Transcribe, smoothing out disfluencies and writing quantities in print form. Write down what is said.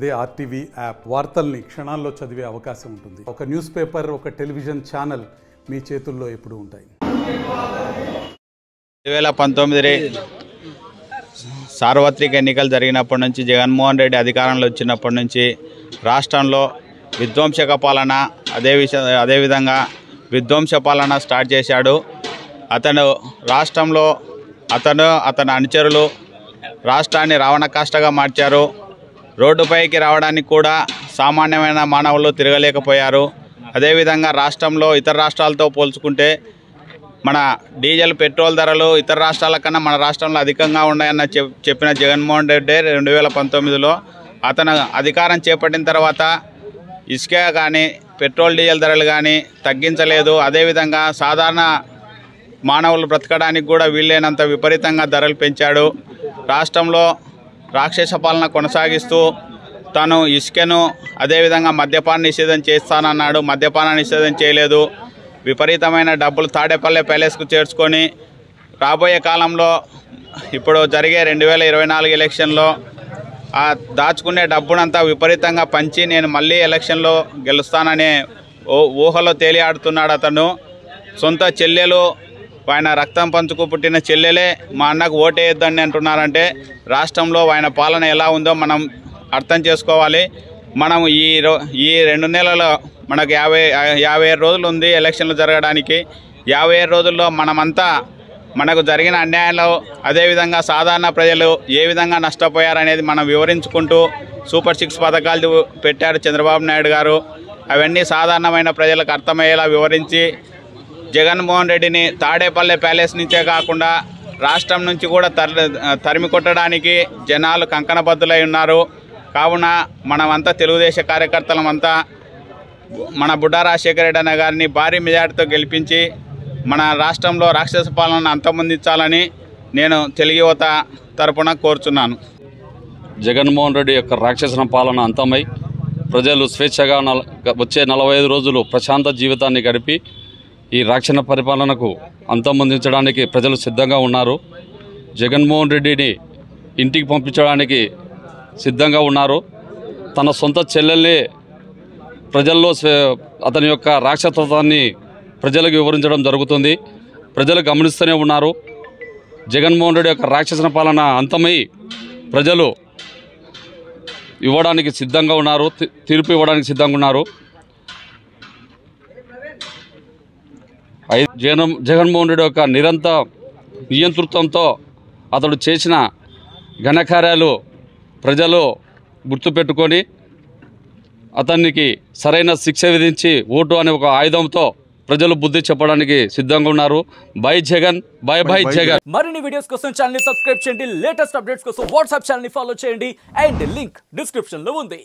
అదే RTV app వార్తల్ని క్షణాల్లో చదివే అవకాశం ఉంటుంది. ఒక న్యూస్ పేపర్, ఒక టెలివిజన్ ఛానల్ మీ చేతుల్లో ఎప్పుడూ ఉంటాయి. 2019 సార్వత్రిక ఎన్నికలు జరిగినప్పటి నుంచి జగన్మోహన్ రెడ్డి అధికారంలో వచ్చినప్పటి నుంచి రాష్ట్రంలో విధ్వంసక పాలన అదేవిధంగా విధ్వంస పాలన స్టార్ట్ చేశాడు. రాష్ట్రంలో అతని అనుచరులు రాష్ట్రాన్ని రావణకాష్టగా మార్చారు. రోడ్డుపైకి రావడానికి కూడా సామాన్యమైన మానవులు తిరగలేకపోయారు. అదేవిధంగా రాష్ట్రంలో ఇతర రాష్ట్రాలతో పోల్చుకుంటే మన డీజిల్ పెట్రోల్ ధరలు ఇతర రాష్ట్రాల కన్నా మన రాష్ట్రంలో అధికంగా ఉన్నాయన్న చెప్పిన జగన్మోహన్ రెడ్డి 2019లో అతను అధికారం చేపట్టిన తర్వాత ఇసుక కానీ పెట్రోల్ డీజిల్ ధరలు కానీ తగ్గించలేదు. అదేవిధంగా సాధారణ మానవులు బ్రతకడానికి కూడా వీలైనంత విపరీతంగా ధరలు పెంచాడు. రాష్ట్రంలో రాక్షస పాలన కొనసాగిస్తూ తను ఇసుకను అదేవిధంగా మద్యపాన నిషేధం చేస్తానన్నాడు. మద్యపాన నిషేధం చేయలేదు. విపరీతమైన డబ్బులు తాడేపల్లె ప్యాలెస్కు చేర్చుకొని రాబోయే కాలంలో ఇప్పుడు జరిగే 2024 ఎలక్షన్లో ఆ దాచుకునే డబ్బునంతా విపరీతంగా పంచి నేను మళ్ళీ ఎలక్షన్లో గెలుస్తాననే ఊహలో తేలియాడుతున్నాడు అతను. సొంత చెల్లెలు ఆయన రక్తం పంచుకు పుట్టిన చెల్లెలే మా అన్నకు ఓటేయొద్దని అంటున్నారంటే రాష్ట్రంలో ఆయన పాలన ఎలా ఉందో మనం అర్థం చేసుకోవాలి. మనం ఈ 2 నెలల్లో మనకు 57 రోజులు ఉంది ఎలక్షన్లు జరగడానికి. 57 రోజుల్లో మనకు జరిగిన అన్యాయాలు అదేవిధంగా సాధారణ ప్రజలు ఏ విధంగా నష్టపోయారనేది మనం వివరించుకుంటూ సూపర్ 6 పథకాలు పెట్టారు చంద్రబాబు నాయుడు గారు. అవన్నీ సాధారణమైన ప్రజలకు అర్థమయ్యేలా వివరించి జగన్మోహన్ రెడ్డిని తాడేపల్లె ప్యాలెస్ నుంచే కాకుండా రాష్ట్రం నుంచి కూడా తరిమి కొట్టడానికి జనాలు కంకణబద్దులై ఉన్నారు. కావున మనమంతా తెలుగుదేశం కార్యకర్తలమంతా మన బుడ్డా రాజశేఖర రెడ్డి అన్న గారిని భారీ మెజార్టీతో గెలిపించి మన రాష్ట్రంలో రాక్షస పాలనను అంతమొందించాలని నేను తెలుగు యువత తరపున కోరుచున్నాను. జగన్మోహన్ రెడ్డి యొక్క రాక్షస పాలన అంతమై ప్రజలు స్వేచ్ఛగా వచ్చే 45 రోజులు ప్రశాంత జీవితాన్ని గడిపి ఈ రాక్షస పరిపాలనకు అంతమొందించడానికి ప్రజలు సిద్ధంగా ఉన్నారు. జగన్మోహన్ రెడ్డిని ఇంటికి పంపించడానికి సిద్ధంగా ఉన్నారు. తన సొంత చెల్లెల్ని ప్రజల్లో అతని యొక్క రాక్షసత్వాన్ని ప్రజలకు వివరించడం జరుగుతుంది. ప్రజలు గమనిస్తూనే ఉన్నారు. జగన్మోహన్ రెడ్డి యొక్క రాక్షస పాలన అంతమై ప్రజలు ఇవ్వడానికి సిద్ధంగా ఉన్నారు, తీర్పు ఇవ్వడానికి సిద్ధంగా ఉన్నారు. జగన్మోహన్ రెడ్డి యొక్క నియంతృత్వంతో అతడు చేసిన ఘనకార్యాలు ప్రజలు గుర్తుపెట్టుకొని అతనికి సరైన శిక్ష విధించి ఓటు అనే ఒక ఆయుధంతో ప్రజలు బుద్ధి చెప్పడానికి సిద్ధంగా ఉన్నారు. By Jagan, by by Jagan. మరిన్ని వీడియోస్ కోసం ఛానల్ ని సబ్స్క్రైబ్ చేయండి. లేటెస్ట్ అప్డేట్స్ కోసం వాట్సాప్ ఛానల్ ని ఫాలో చేయండి. అండ్ లింక్ డిస్క్రిప్షన్ లో ఉంది.